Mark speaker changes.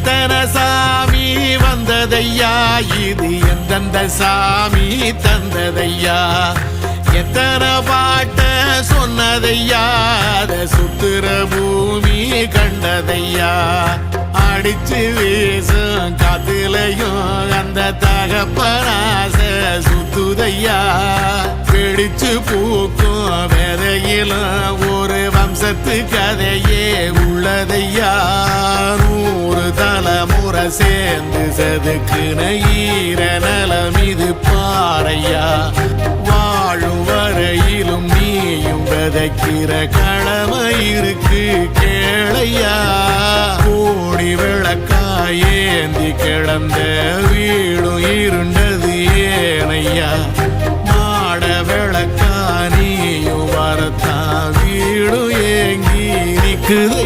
Speaker 1: எத்தனை சாமி வந்ததையா, இது எந்தெந்த சாமி தந்ததையா, எத்தனை பாட்ட சொன்னதையா, அத சுத்துற பூமி கண்டதையா, அடிச்சு வீசும் காத்துலையும் அந்த தகப்பனாச சுத்துதையா, பிடிச்சு பூக்கும் விதையிலும் ஒரு வம்சத்து கதையே உள்ளதையா, 100 தலைமுறை சேர்ந்து செதுக்குன ஈர நலம் இது பாறையா, வாழும் வரையிலும் நீயும் விதைக்கிற கடமை இருக்கு கேளையா, கோடி விளக்காயேந்தி கிடந்த வீடும் இருண்டது ஏனையா, மாட விளக்கா நீயும் வரத்தான் வீடும் ஏங்கி நிக்குது